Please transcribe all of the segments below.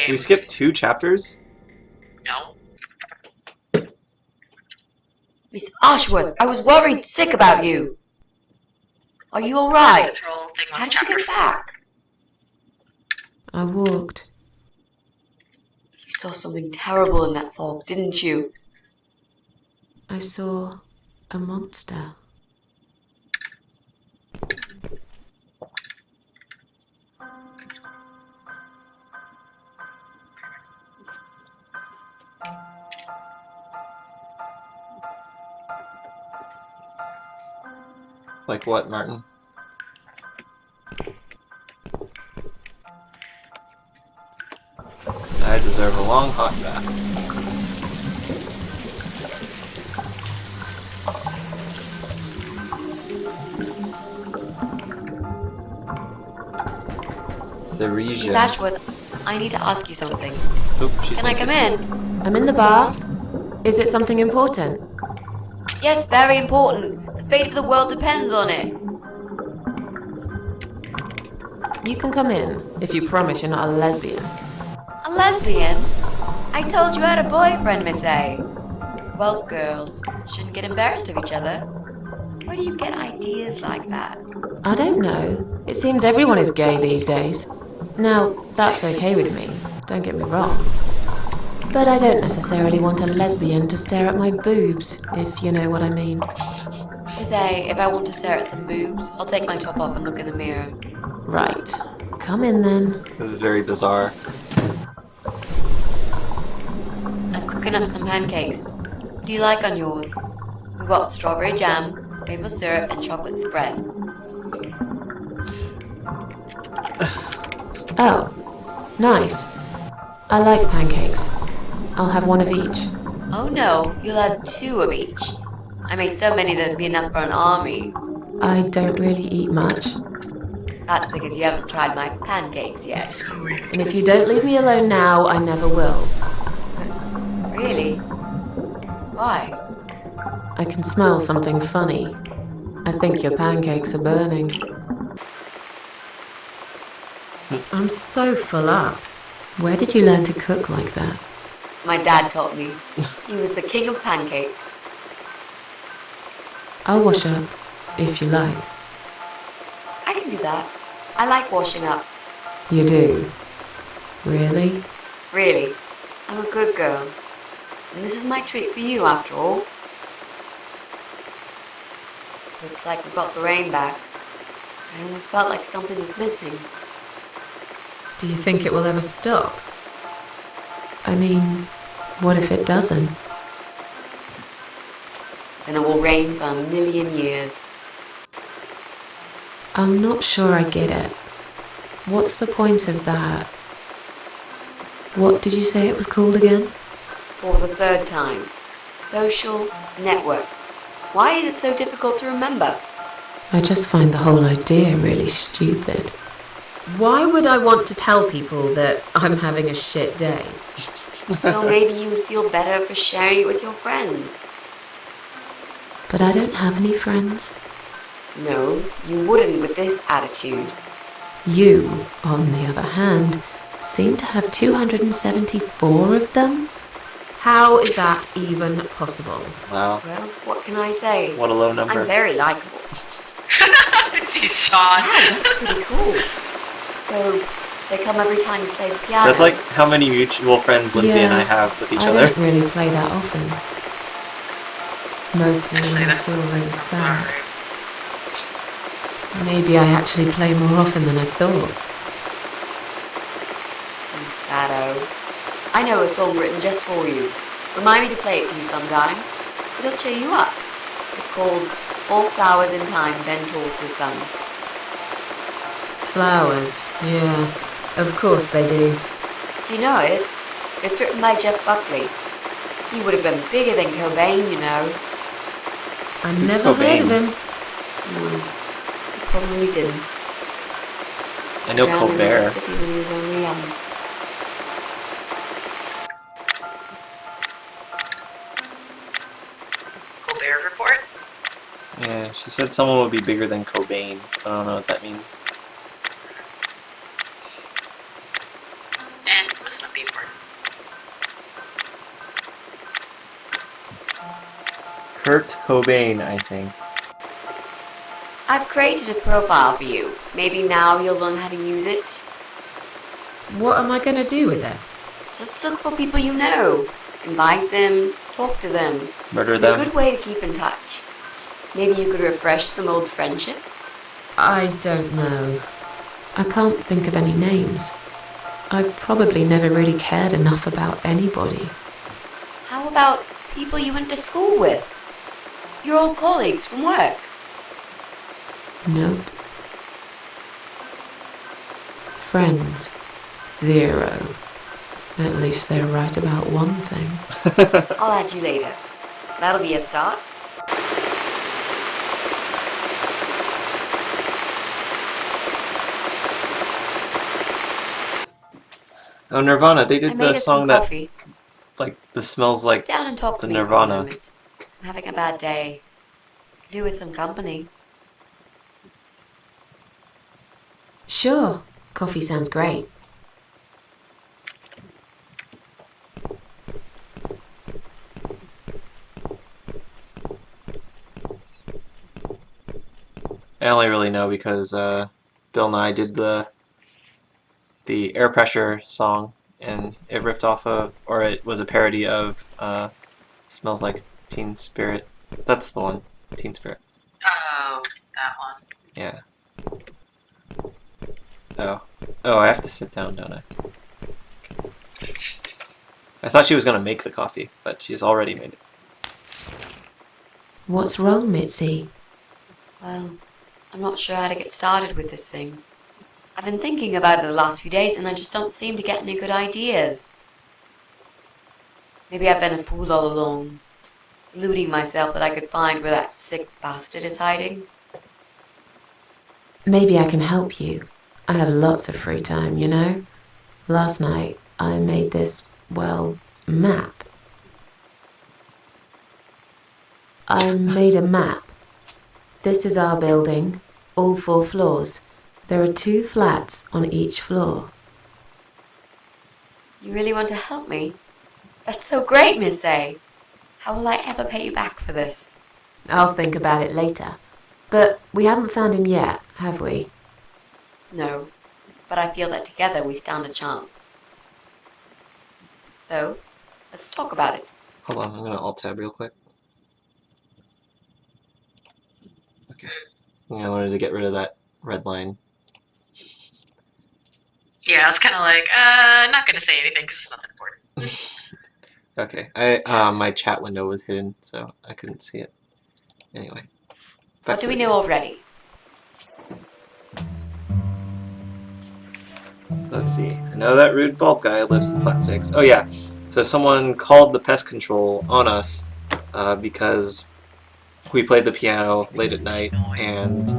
game. We skipped 2 chapters? No. Miss Ashworth, I was worried sick about you. Are you alright? Control thing was How did you chapter get 4. back? I walked. You saw something terrible in that fog, didn't you? I saw a monster. Like what, Martin? I deserve a long hot bath. Miss Theresia. Ashworth, I need to ask you something. Oop, she's Can I naked. come in? I'm in the bath. Is it something important? Yes, very important. The fate of the world depends on it. You can come in, if you promise you're not a lesbian. A lesbian? I told you I had a boyfriend, Miss A. Both girls shouldn't get embarrassed of each other. Where do you get ideas like that? I don't know. It seems everyone is gay these days. Now, that's okay with me, don't get me wrong. But I don't necessarily want a lesbian to stare at my boobs, if you know what I mean. Miss A, if I want to stare at some boobs, I'll take my top off and look in the mirror. Right. Come in then. This is very bizarre. I'm cooking up some pancakes. What do you like on yours? We've got strawberry jam, maple syrup, and chocolate spread. Oh, nice. I like pancakes. I'll have one of each. Oh no, you'll have 2 of each. I made so many that'd be enough for an army. I don't really eat much. That's because you haven't tried my pancakes yet. And if you don't leave me alone now, I never will. Really? Why? I can smell something funny. I think your pancakes are burning. I'm so full up. Where did you learn to cook like that? My dad taught me. He was the king of pancakes. I'll wash up, if you like. I can do that. I like washing up. You do? Really? Really. I'm a good girl. And this is my treat for you, after all. Looks like we got the rain back. I almost felt like something was missing. Do you think it will ever stop? I mean, what if it doesn't? Then it will rain for 1,000,000 years. I'm not sure I get it. What's the point of that? What did you say it was called again? For the 3rd time. Social network. Why is it so difficult to remember? I just find the whole idea really stupid. Why would I want to tell people that I'm having a shit day? So maybe you would feel better for sharing it with your friends. But I don't have any friends. No, you wouldn't with this attitude. You, on the other hand, seem to have 274 of them? How is that even possible? Wow. Well, what can I say? What a low number. I'm very likable. She's Sean. Wow, that's pretty cool. So, they come every time you play the piano? That's like how many mutual friends Lindsay and I have with each I other. don't really play that often. Mostly when I that's feel really sad. Alright. Maybe I actually play more often than I thought. You saddo. I know a song written just for you. Remind me to play it to you sometimes. It'll cheer you up. It's called All Flowers in Time Bend Towards the Sun. Flowers, yeah. Of course they do. Do you know it? It's written by Jeff Buckley. He would have been bigger than Cobain, you know. I Who's never heard of Cobain? him. No, he probably didn't. I know Drowned in Colbert. Mississippi when he was only young. Colbert Report. Yeah, she said someone would be bigger than Cobain. I don't know what that means. And must not be Kurt Cobain, I think. I've created a profile for you. Maybe now you'll learn how to use it. What am I going to do with it? Just look for people you know. Invite them, talk to them. Murder It's them. a good way to keep in touch. Maybe you could refresh some old friendships. I don't know. I can't think of any names. I probably never really cared enough about anybody. How about people you went to school with? Your old colleagues from work? Nope. Friends. 0. At least they're right about one thing. I'll add you later. That'll be a start. Oh, Nirvana. They I did made the us song some that, coffee. like, this smells like Sit down and talk the to me Nirvana. for a moment. I'm having a bad day. Could do with some company. Sure. Coffee sounds great. I only really know because Bill Nye did the Air Pressure song, and it ripped off of, or it was a parody of Smells Like Teen Spirit. That's the one, Teen Spirit. Oh, that one. Yeah. Oh, I have to sit down, don't I? I thought she was gonna make the coffee, but she's already made it. What's wrong, Mitzi? Well, I'm not sure how to get started with this thing. I've been thinking about it the last few days and I just don't seem to get any good ideas. Maybe I've been a fool all along, deluding myself that I could find where that sick bastard is hiding. Maybe I can help you. I have lots of free time, you know? Last night, I made this, well, map. I made a map. This is our building, all 4 floors. There are 2 flats on each floor. You really want to help me? That's so great, Miss A. How will I ever pay you back for this? I'll think about it later. But we haven't found him yet, have we? No, but I feel that together we stand a chance. So, let's talk about it. Hold on, I'm gonna Alt-Tab real quick. Okay. Yeah, I wanted to get rid of that red line. Yeah, I was kind of like, not gonna say anything because it's not important. Okay, my chat window was hidden, so I couldn't see it. Anyway. What do we know already? Let's see. I know that rude bald guy lives in flat 6. Oh yeah. So someone called the pest control on us because we played the piano late at night, and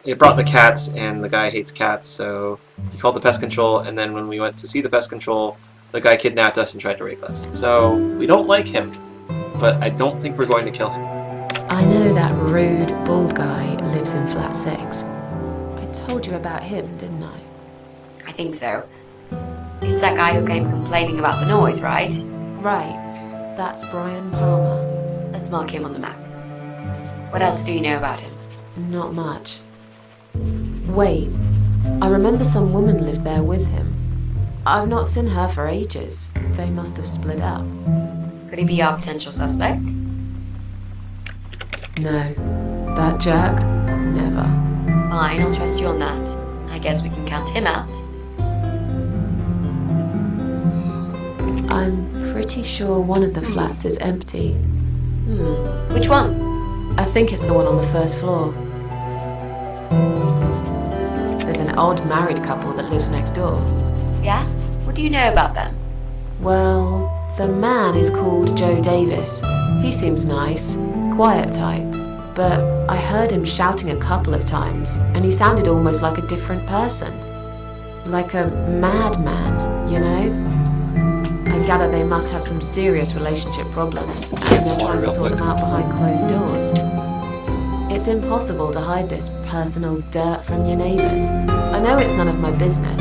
it brought the cats, and the guy hates cats, so he called the pest control, and then when we went to see the pest control, the guy kidnapped us and tried to rape us. So we don't like him, but I don't think we're going to kill him. I know that rude, bald guy lives in flat 6. I told you about him, didn't I? I think so. It's that guy who came complaining about the noise, right? Right. That's Brian Palmer. Let's mark him on the map. What else do you know about him? Not much. Wait, I remember some woman lived there with him. I've not seen her for ages. They must have split up. Could he be our potential suspect? No. That jerk? Never. Fine, I'll trust you on that. I guess we can count him out. I'm pretty sure one of the flats is empty. Which one? I think it's the one on the first floor. There's an odd married couple that lives next door. Yeah? What do you know about them? Well, the man is called Joe Davis. He seems nice, quiet type. But I heard him shouting a couple of times, and he sounded almost like a different person. Like a madman, you know? I gather they must have some serious relationship problems, and they're trying to sort them out behind closed doors. It's impossible to hide this personal dirt from your neighbours. I know it's none of my business,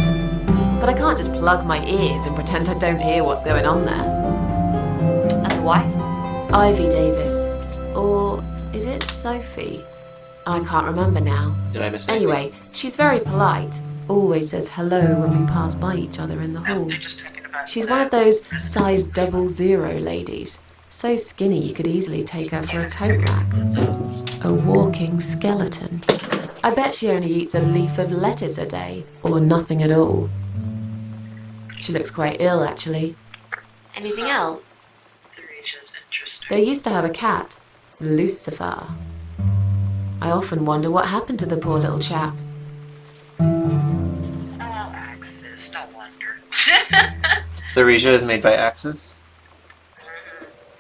but I can't just plug my ears and pretend I don't hear what's going on there. wife? Ivy Davis. Or is it Sophie? I can't remember now. Did I miss anything? Anyway, she's very polite. Always says hello when we pass by each other in the No, hall. they're just talking about She's one of those size 00 ladies. So skinny you could easily take her for a coat rack. A walking skeleton. I bet she only eats a leaf of lettuce a day, or nothing at all. She looks quite ill, actually. Anything else? Theresa's interesting. They used to have a cat, Lucifer. I often wonder what happened to the poor little chap. Oh, Axis, no wonder. Theresia is made by Axis.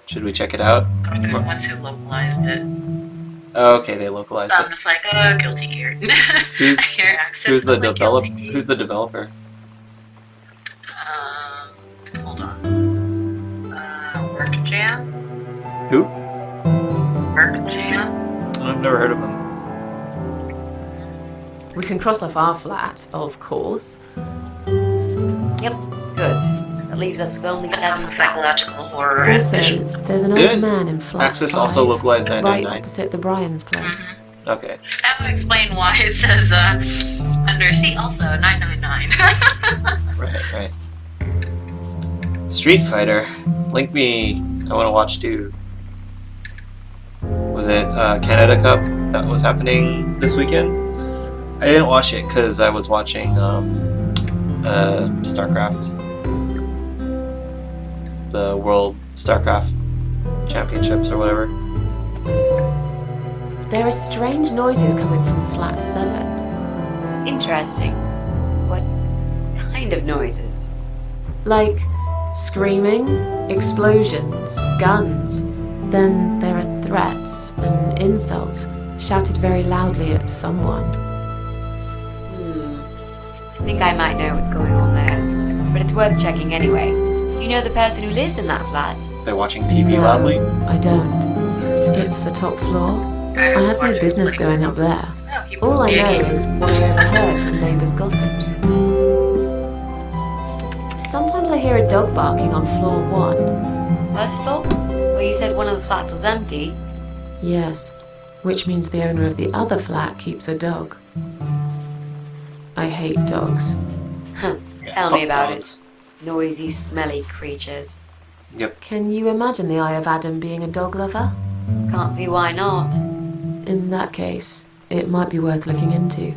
Should we check it out? They're the ones who localized it. Oh, okay, they localized So I'm it. just like, oh, guilty gear. Who's- Here, Axis Who's the is like develop? guilty. Who's the developer? Hold on. Work Jam? Who? Work Jam? I've never heard of them. We can cross off our flat, of course. Yep, good. That leaves us with only 7 flats. Psychological horror. Also, there's an old Didn't man in flat Axis 5, also localized right 999. opposite the Bryan's place. Okay. That would explain why it says, under C also 999. Right. Street Fighter. Link me. I want to watch too. Was it Canada Cup that was happening this weekend? I didn't watch it because I was watching StarCraft. The World StarCraft Championships or whatever. There are strange noises coming from flat 7. Interesting. What kind of noises? Like screaming, explosions, guns. Then there are threats and insults shouted very loudly at someone. I think I might know what's going on there. But it's worth checking anyway. Do you know the person who lives in that flat? They're watching TV No, loudly. I don't. It's the top floor. I have no business going up there. All I know is what I overheard from neighbours' gossips. Sometimes I hear a dog barking on floor 1. First floor? Well, you said one of the flats was empty. Yes, which means the owner of the other flat keeps a dog. I hate dogs. Tell Fuck me about dogs. it. Noisy, smelly creatures. Yep. Can you imagine the Eye of Adam being a dog lover? Can't see why not. In that case, it might be worth looking into.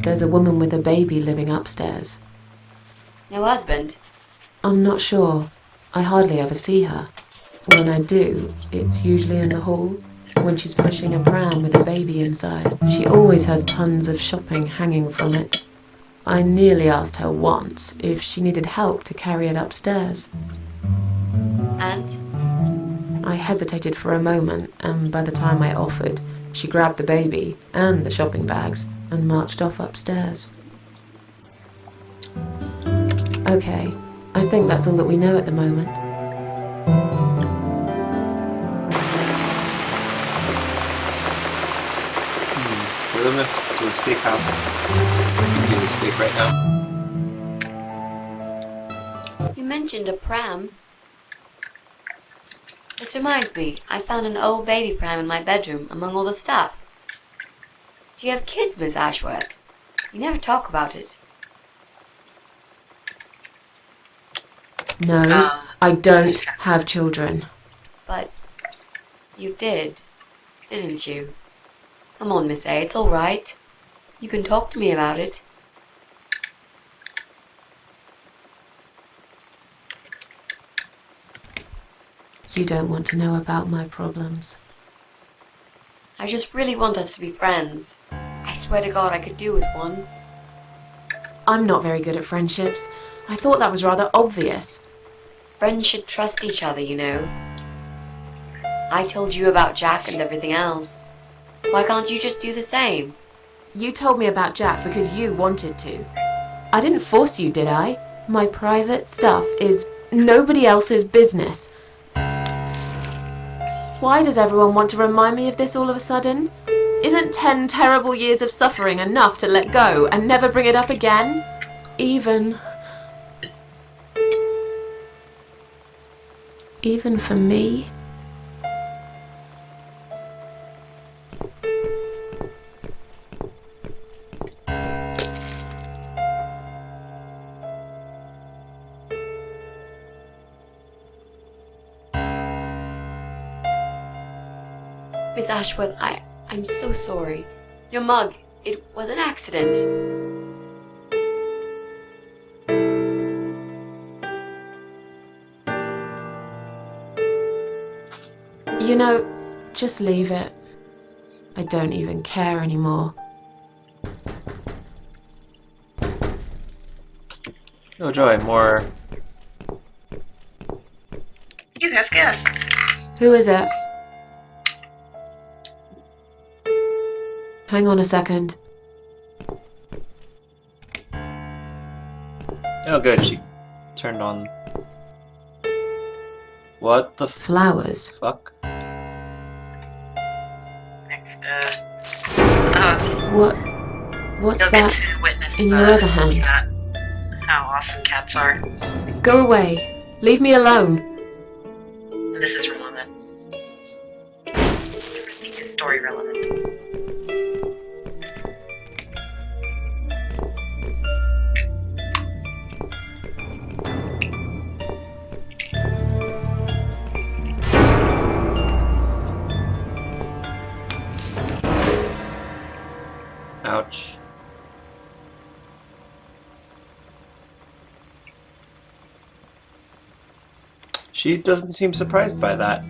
There's a woman with a baby living upstairs. No husband? I'm not sure. I hardly ever see her. When I do, it's usually in the hall, when she's pushing a pram with a baby inside. She always has tons of shopping hanging from it. I nearly asked her once if she needed help to carry it upstairs. And? I hesitated for a moment, and by the time I offered, she grabbed the baby and the shopping bags and marched off upstairs. Okay, I think that's all that we know at the moment. They live next to a steakhouse. You can use a steak right now. You mentioned a pram. This reminds me, I found an old baby pram in my bedroom among all the stuff. Do you have kids, Miss Ashworth? You never talk about it. No, I don't have children. But you did, didn't you? Come on, Miss A, it's all right. You can talk to me about it. You don't want to know about my problems. I just really want us to be friends. I swear to God I could do with one. I'm not very good at friendships. I thought that was rather obvious. Friends should trust each other, you know. I told you about Jack and everything else. Why can't you just do the same? You told me about Jack because you wanted to. I didn't force you, did I? My private stuff is nobody else's business. Why does everyone want to remind me of this all of a sudden? Isn't 10 terrible years of suffering enough to let go and never bring it up again? Even... Even for me? Miss Ashworth, I'm so sorry. Your mug, it was an accident. You know, just leave it. I don't even care anymore. Oh joy, more. You have guests. Who is it? Hang on a second. Oh good, she turned on. What the Flowers. fuck? Next, What's you'll that? get to witness in the your other hand? cat. How awesome cats are. Go away. Leave me alone. And this is relevant. Everything is story relevant. Ouch. She doesn't seem surprised by that.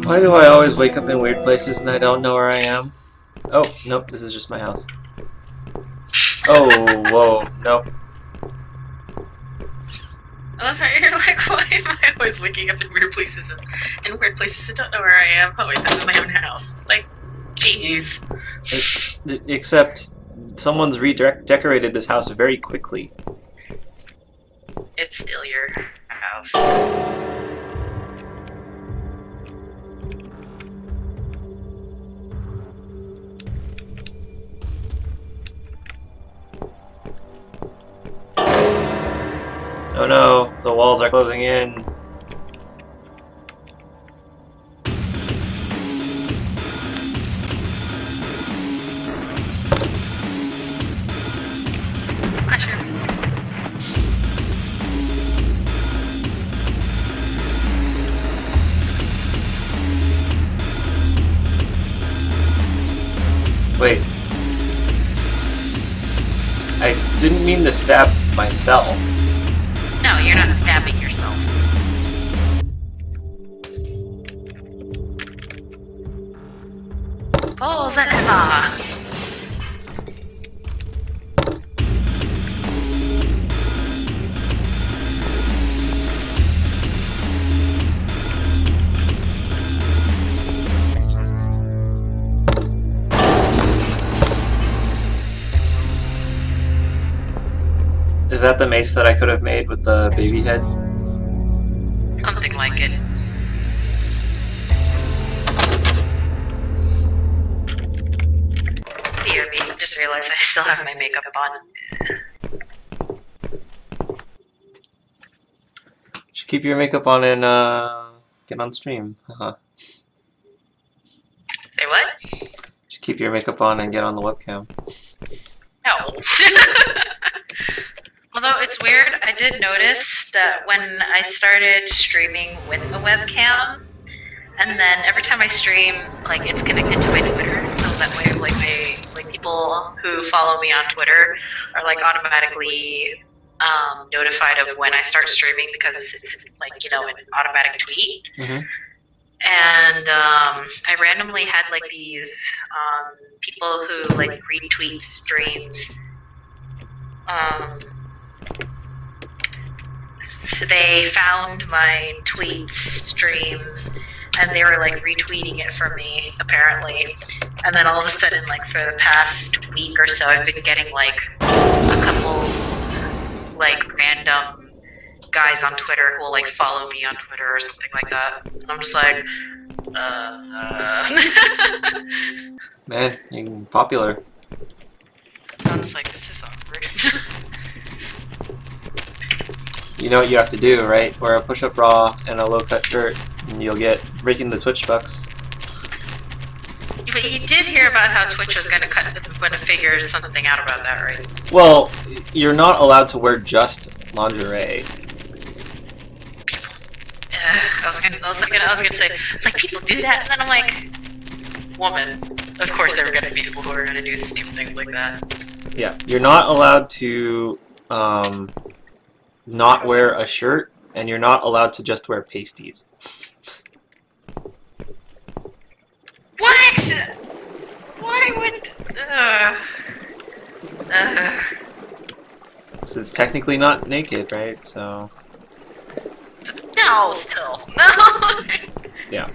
Why do I always wake up in weird places and I don't know where I am? Oh, nope, this is just my house. Oh, whoa, nope. I love how you're like, why am I always waking up in weird places and weird places and don't know where I am? Oh wait, this is my own house. Like, jeez. Except, someone's redecorated this house very quickly. It's still your house. Oh no, the walls are closing in. Usher. Wait. I didn't mean to stab myself. No, you're not stabbing yourself. Oh, Zanella! Is that the mace that I could have made with the baby head? Something like it. BRB, just realized I still have my makeup on. Should keep your makeup on and get on stream. Haha. Say what? Should keep your makeup on and get on the webcam. No. Although it's weird, I did notice that when I started streaming with a webcam, and then every time I stream, like it's connected to my Twitter, so that way, like people who follow me on Twitter are like automatically notified of when I start streaming because it's like an automatic tweet. Mm-hmm. And I randomly had like these people who like retweet streams. They found my tweets, streams, and they were like retweeting it for me apparently. And then all of a sudden, like for the past week or so, I've been getting like a couple like random guys on Twitter who will like follow me on Twitter or something like that. And I'm just like, Man, you're popular. I'm just like, this is awkward. You know what you have to do, right? Wear a push-up bra and a low-cut shirt, and you'll get raking the Twitch bucks. But you did hear about how Twitch was going to figure something out about that, right? Well, you're not allowed to wear just lingerie. I was gonna say, it's like people do that, and then I'm like, woman. Of course, there were gonna be people who are gonna do stupid things like that. Yeah, you're not allowed to not wear a shirt, and you're not allowed to just wear pasties. What? Why would? So it's technically not naked, right? So No, still no. yeah.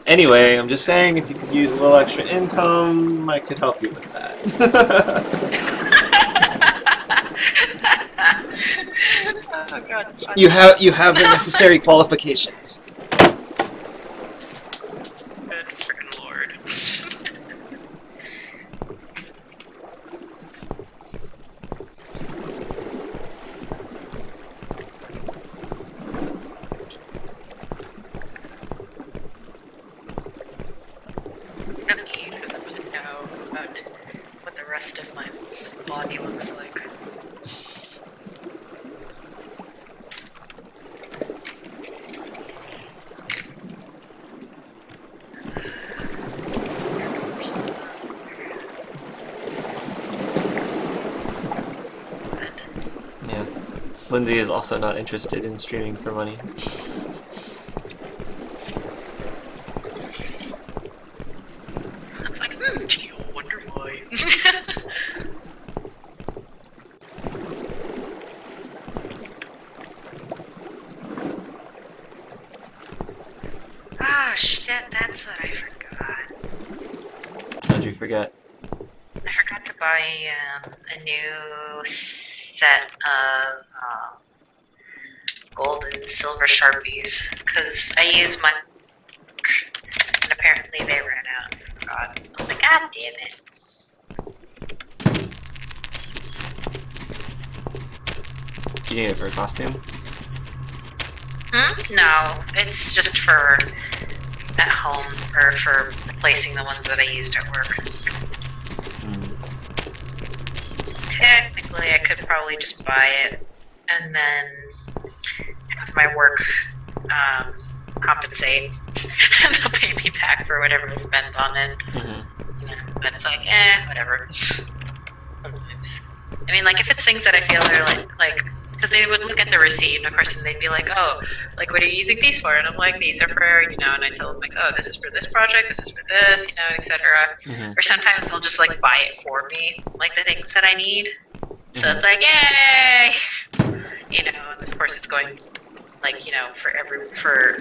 Anyway, I'm just saying, if you could use a little extra income, I could help you with that. Oh God. You have the necessary qualifications. Good freaking lord. I need for them to know about what the rest of my body looks like. Yeah. Lindsay is also not interested in streaming for money. It's like, gee, I wonder why. Ah, shit, that's what I forgot. How'd you forget? I forgot to buy a new set of gold and silver Sharpies, because I use my... and apparently they ran out. God. I was like, God damn it. Do you need it for a costume? No, it's just for at home, or for replacing the ones that I used at work. Technically, I could probably just buy it and then have my work compensate, and they'll pay me back for whatever I spent on it. Mm-hmm. You know, but it's like, whatever. Sometimes. I mean, like, if it's things that I feel are like, because they would look at the receipt, and of course, and they'd be like, oh, like, what are you using these for? And I'm like, these are for, you know, and I tell them, like, oh, this is for this project, this is for this, you know, etc. Mm-hmm. Or sometimes they'll just, like, buy it for me, like, the things that I need. So Mhm. it's like, yay! You know, and of course, it's going, like, you know, for everybody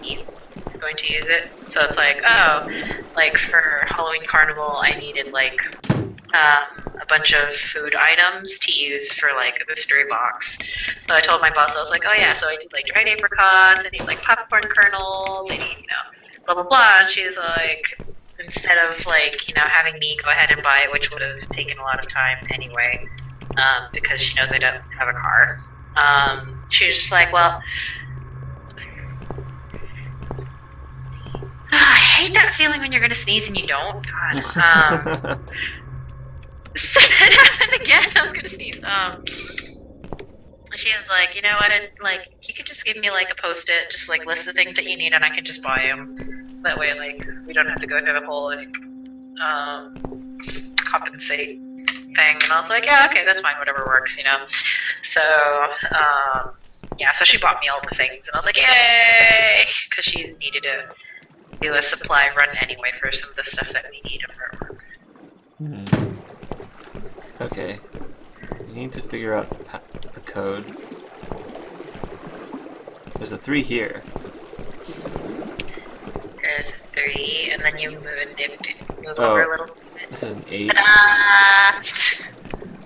is going to use it. So it's like, oh, like, for Halloween Carnival, I needed, like, a bunch of food items to use for like the mystery box. So I told my boss, I was like, oh yeah, so I need like dried apricots, I need like popcorn kernels, I need, you know, blah blah blah. And she's like, instead of like, you know, having me go ahead and buy it, which would have taken a lot of time anyway, because she knows I don't have a car. She was just like, well, I hate that feeling when you're gonna sneeze and you don't. God. So it happened again. I was gonna sneeze. She was like, you know what? Like, you could just give me like a post-it, just like list the things that you need, and I can just buy them. So that way, like, we don't have to go through the whole like compensate thing. And I was like, yeah, okay, that's fine. Whatever works, you know. So yeah, so she bought me all the things, and I was like, yay, because she needed to do a supply run anyway for some of the stuff that we need of her work. Mm-hmm. Okay. You need to figure out the code. There's a 3 here. is a 3, and then you move Oh. over a little bit. This is an 8. Ta-da!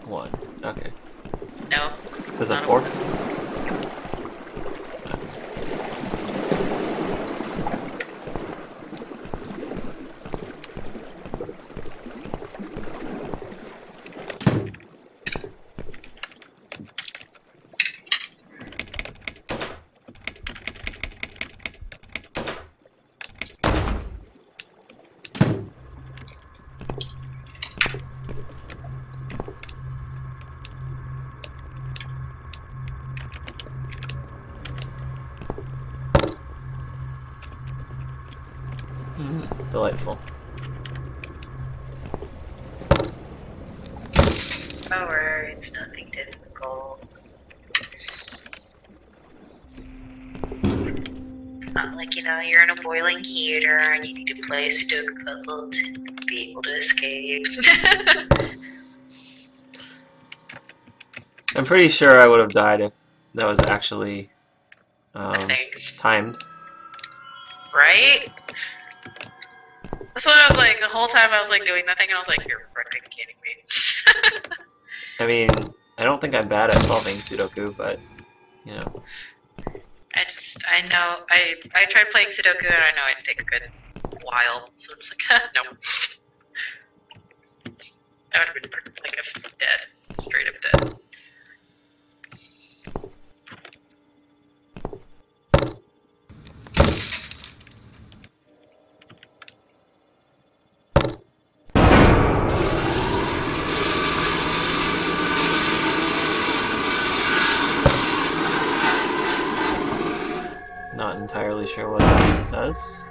1. Okay. No. This is a Not a 4? Delightful. Don't worry, it's nothing difficult. It's not like, you're in a boiling heater and you need to play a Sudoku puzzle to be able to escape. I'm pretty sure I would have died if that was actually I think. timed. Right? That's what I was like, the whole time I was like doing nothing, and I was like, you're freaking kidding me. I mean, I don't think I'm bad at solving Sudoku, but, I know, I tried playing Sudoku and I know it'd take a good while, so it's like, no. I would have been like dead, straight up dead. Not entirely sure what that does.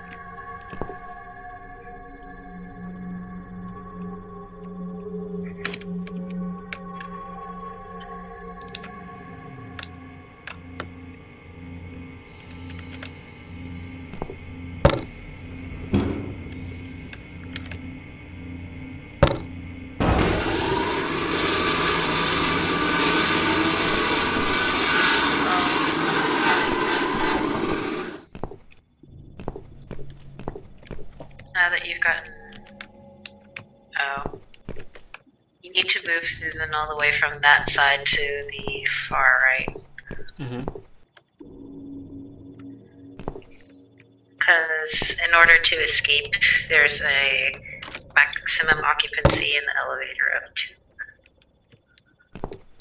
Now that you've gotten... Oh. You need to move Susan all the way from that side to the far right. Mm-hmm. Because in order to escape, there's a maximum occupancy in the elevator of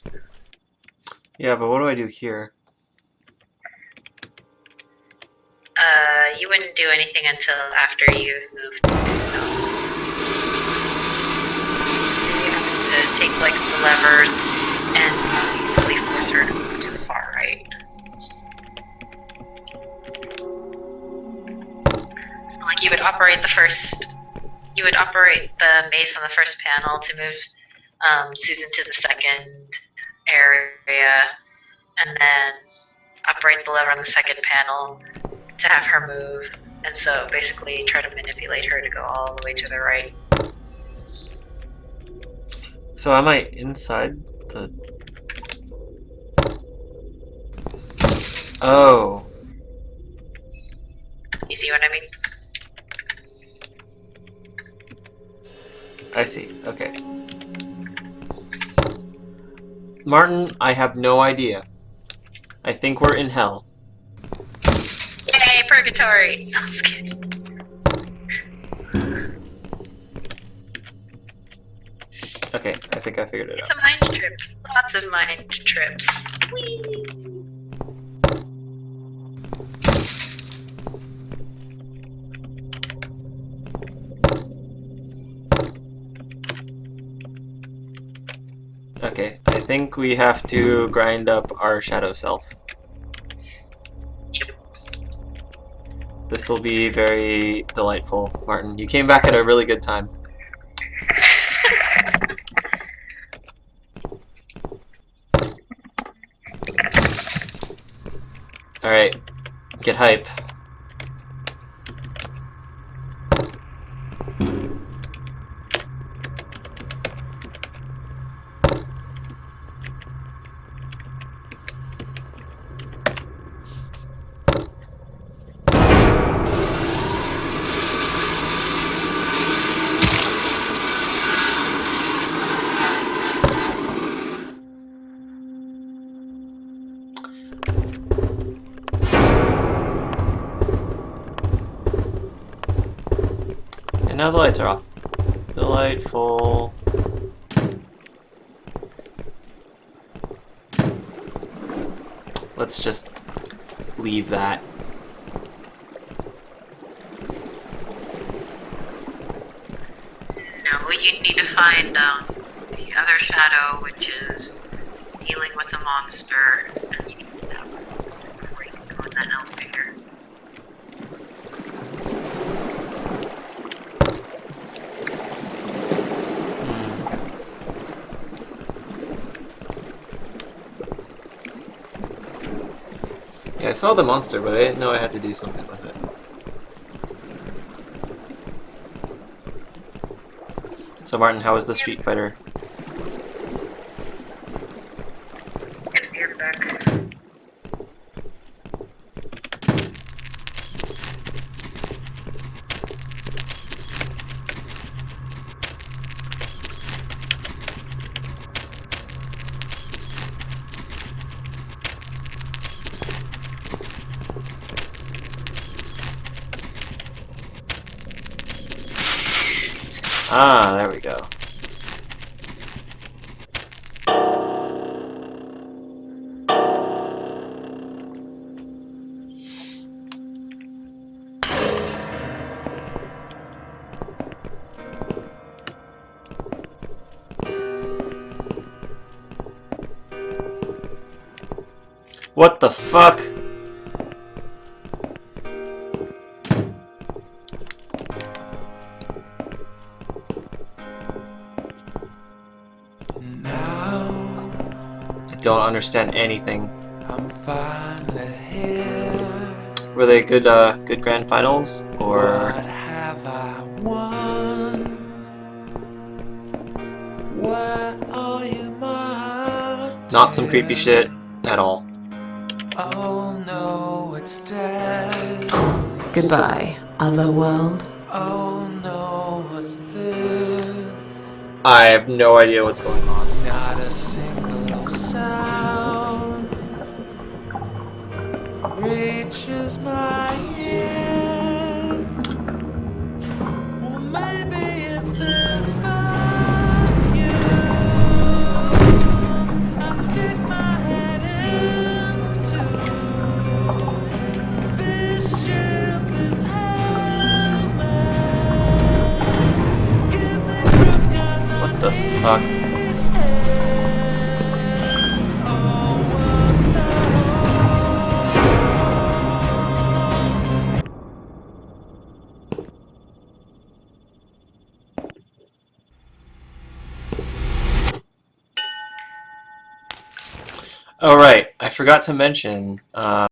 2. Yeah, but what do I do here? You wouldn't do anything until after you've moved Susan over. You have to take like the levers and easily force her to move to the far right. So like you would operate the mace on the first panel to move Susan to the second area, and then operate the lever on the second panel to have her move, and so basically try to manipulate her to go all the way to the right. So am I inside the... Oh. You see what I mean? I see. Okay. Martin, I have no idea. I think we're in hell. Yay, purgatory! No, I'm just kidding. Okay, I think I figured it It's out. a mind trip. Lots of mind trips. Whee! Okay, I think we have to grind up our shadow self. Yep. This will be very delightful, Martin. You came back at a really good time. Alright, get hype. now the lights are off. Delightful. Let's just leave that. No, you need to find the other shadow, which is dealing with a monster, and you need to tap the monster before you can go in that elevator. Yeah, I saw the monster, but I didn't know I had to do something with it. So Martin, how was the Street Fighter? Get a beer back. Ah, there we go. What the fuck? I don't understand anything. I'm finally here. Were they good good grand finals or What have I won? Where are you, my not some creepy dear? shit at all? Oh no, it's dead. Goodbye, other world. Oh no, what's this? I have no idea what's going on. Not a single sound reaches my ear. Well, maybe it's this vacuum. I stick my head into this ship, this helmet. Give me proof, 'cause I What the fuck? Oh right, I forgot to mention,